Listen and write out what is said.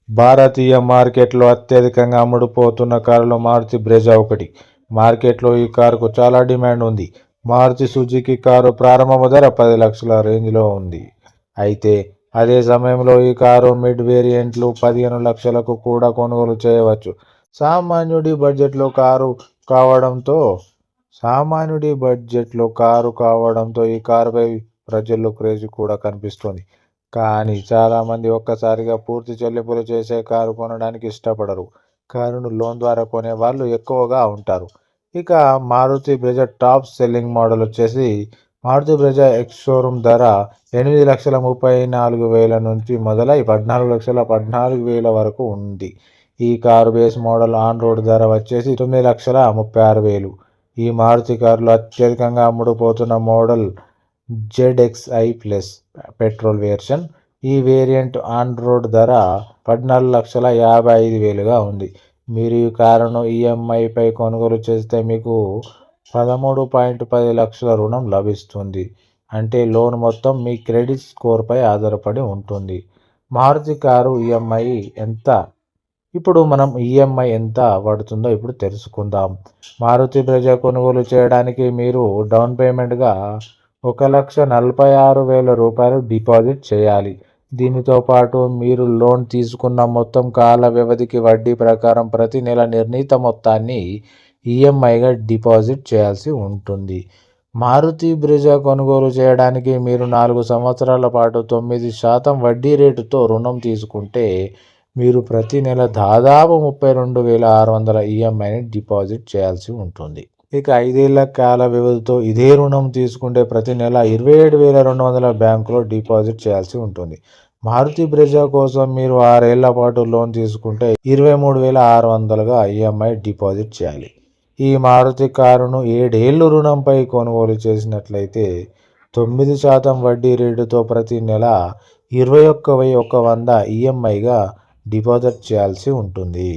భారతీయ మార్కెట్లో అత్యధికంగా అమ్ముడుపోతున్న కారులో మారుతి బ్రెజా ఒకటి. మార్కెట్లో ఈ కారుకు చాలా డిమాండ్ ఉంది. మారుతి సుజుకి కారు ప్రారంభ ధర 10 లక్షల రేంజ్లో ఉంది. అయితే అదే సమయంలో ఈ కారు మిడ్ వేరియంట్లు 15 లక్షలకు కూడా కొనుగోలు చేయవచ్చు. సామాన్యుడి బడ్జెట్లో కావడంతో ఈ కారుపై ప్రజల్లో క్రేజ్ కూడా కనిపిస్తోంది. కానీ చాలామంది ఒక్కసారిగా పూర్తి చెల్లింపులు చేసే కారు కొనడానికి ఇష్టపడరు. కారును లోన్ ద్వారా కొనే వాళ్ళు ఎక్కువగా ఉంటారు. ఇక Maruti Brezza top selling model వచ్చేసి మారుతి బ్రెజా ఎక్స్ షోరూమ్ ధర 8,34,000 నుంచి మొదలై 14,14,000 వరకు ఉంది. ఈ car base model on road ధర వచ్చేసి 9,36,000. ఈ మారుతి కారులో అత్యధికంగా అమ్ముడుపోతున్న model ZXi plus petrol variant. ఈ వేరియంట్ ఆన్ రోడ్ ధర 14,55,000గా ఉంది. మీరు ఈ కారును ఈఎంఐపై కొనుగోలు చేస్తే మీకు 13.10 లక్షల రుణం లభిస్తుంది. అంటే లోన్ మొత్తం మీ క్రెడిట్ స్కోర్పై ఆధారపడి ఉంటుంది. మారుతి కారు ఈఎంఐ ఎంత? ఇప్పుడు మనం ఈఎంఐ ఎంత పడుతుందో ఇప్పుడు తెలుసుకుందాం. మారుతి బ్రెజా కొనుగోలు చేయడానికి మీరు డౌన్ పేమెంట్గా 1,46,000 రూపాయలు డిపాజిట్ చేయాలి. దీనితో పాటు మీరు లోన్ తీసుకున్న మొత్తం కాల వ్యవధికి వడ్డీ ప్రకారం ప్రతి నెల నిర్ణీత మొత్తాన్ని ఈఎంఐగా డిపాజిట్ చేయాల్సి ఉంటుంది. మారుతి బ్రెజా కొనుగోలు చేయడానికి మీరు 4 సంవత్సరాల పాటు 9% వడ్డీ రేటుతో రుణం తీసుకుంటే మీరు ప్రతి నెల దాదాపు 32,600 ఈఎంఐని డిపాజిట్ చేయాల్సి ఉంటుంది. ఇక 5 ఏళ్ల కాల వ్యవధితో ఇదే రుణం తీసుకుంటే ప్రతి నెల 27,200 బ్యాంకులో డిపాజిట్ చేయాల్సి ఉంటుంది. మారుతి బ్రెజా కోసం మీరు 6 ఏళ్ల పాటు లోన్ తీసుకుంటే 23,600గా ఈఎంఐ డిపాజిట్ చేయాలి. ఈ మారుతి కారును 7 ఏళ్లు రుణంపై కొనుగోలు చేసినట్లయితే 9% వడ్డీ రేటుతో ప్రతి నెల 21,100 ఈఎంఐగా డిపాజిట్ చేయాల్సి ఉంటుంది.